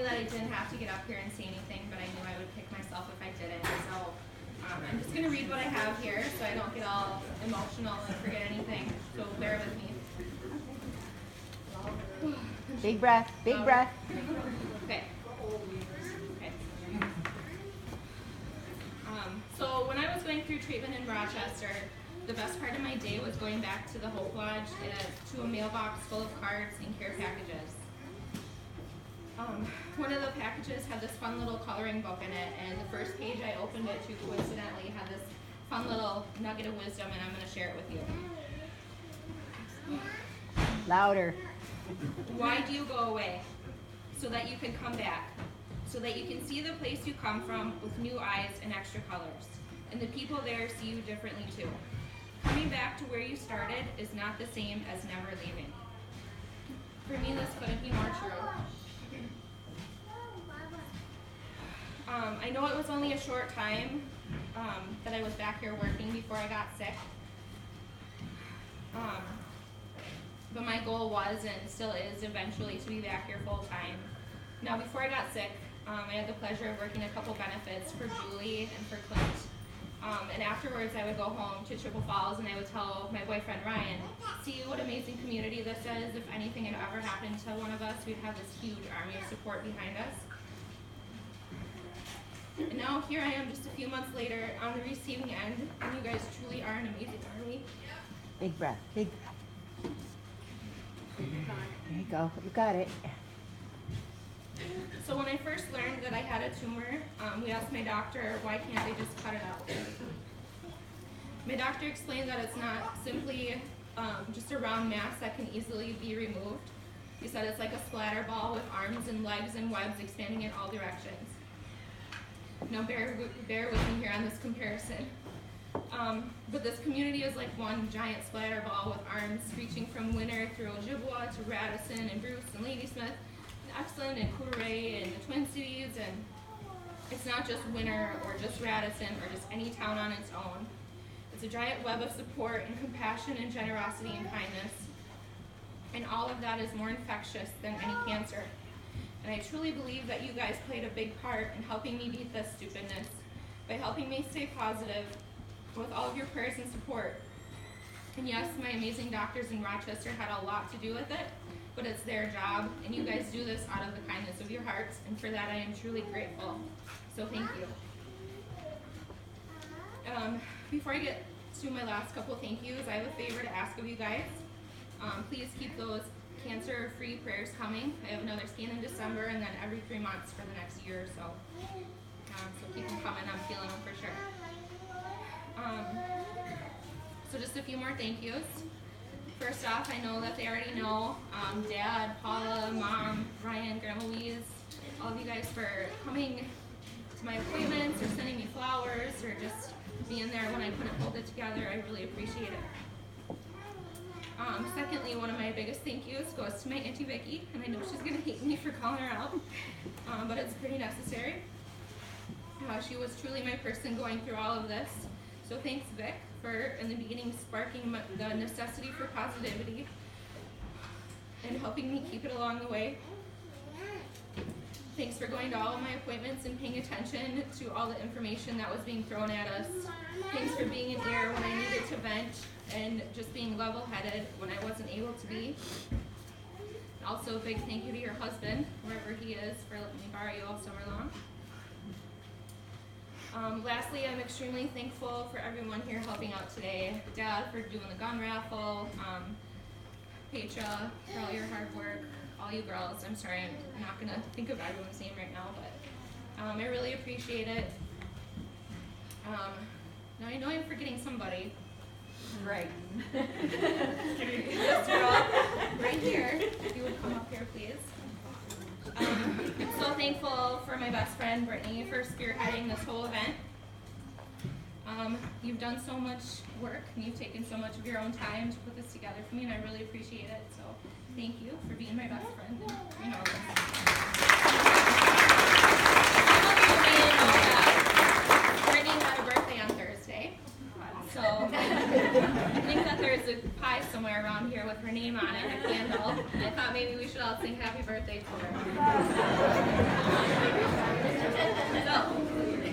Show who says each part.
Speaker 1: knew that I didn't have to get up here and say anything, but I knew I would kick myself if I didn't. So I'm just going to read what I have here so I don't get all emotional and forget anything. So bear with me.
Speaker 2: Big breath, big breath.
Speaker 1: Okay. So when I was going through treatment in Rochester, the best part of my day was going back to the Hope Lodge to a mailbox full of cards and care packages. One of the packages had this fun little coloring book in it, and the first page I opened it to coincidentally had this fun little nugget of wisdom, and I'm going to share it with you.
Speaker 2: Louder.
Speaker 1: Why do you go away? So that you can come back. So that you can see the place you come from with new eyes and extra colors. And the people there see you differently too. Coming back to where you started is not the same as never leaving. For me, this couldn't be more true. I know it was only a short time that I was back here working before I got sick. But my goal was and still is eventually to be back here full time. Now, before I got sick, I had the pleasure of working a couple benefits for Julie and for Clint. And afterwards, I would go home to Chippewa Falls and I would tell my boyfriend Ryan, see what amazing community this is. If anything had ever happened to one of us, we'd have this huge army of support behind us. And now here I am just a few months later on the receiving end, and you guys truly are an amazing army.
Speaker 2: Big breath, big breath. There you go, you got it.
Speaker 1: So when I first learned that I had a tumor, we asked my doctor, why can't they just cut it out? My doctor explained that it's not simply just a round mass that can easily be removed. He said it's like a splatter ball with arms and legs and webs expanding in all directions. Now bear with me here on this comparison. But this community is like one giant splatter ball with arms reaching from Winter through Ojibwa to Radisson and Bruce and Ladysmith, and Exland and Coudray and the Twin Cities, and it's not just Winter or just Radisson or just any town on its own. It's a giant web of support and compassion and generosity and kindness. And all of that is more infectious than any cancer. And I truly believe that you guys played a big part in helping me beat this stupidness by helping me stay positive with all of your prayers and support. And yes, my amazing doctors in Rochester had a lot to do with it, but it's their job, and you guys do this out of the kindness of your hearts, and for that I am truly grateful. So thank you. Before I get to my last couple thank yous, I have a favor to ask of you guys. Please keep those cancer-free prayers coming. I have another scan in December, and then every 3 months for the next year or so. So keep them coming. I'm feeling them for sure. So just a few more thank yous. First off, I know that they already know Dad, Paula, Mom, Ryan, Grandma Louise, all of you guys for coming to my appointments or sending me flowers or just being there when I couldn't hold it together. I really appreciate it. Secondly, one of my biggest thank yous goes to my Auntie Vicki, and I know she's going to hate me for calling her out, but it's pretty necessary. She was truly my person going through all of this. So thanks, Vic, for in the beginning sparking the necessity for positivity and helping me keep it along the way. Thanks for going to all of my appointments and paying attention to all the information that was being thrown at us. Thanks for being an ear when I needed to vent and just being level-headed when I wasn't able to be. Also, a big thank you to your husband, wherever he is, for letting me borrow you all summer long. Lastly, I'm extremely thankful for everyone here helping out today. Dad for doing the gun raffle, Petra for all your hard work, all you girls. I'm sorry, I'm not going to think of everyone's name right now, but I really appreciate it. Now I know I'm forgetting somebody.
Speaker 2: Right.
Speaker 1: This girl right here, if you would come up here, please. I'm so thankful for my best friend, Brittany, for spearheading this whole event. You've done so much work, and you've taken so much of your own time to put this together for me, and I really appreciate it. So thank you for being my best friend. And, you know this. Brittany had a birthday on Thursday, so I think that there's a pie somewhere around here with her name on it, a candle. I thought maybe we should all sing happy birthday to her. So,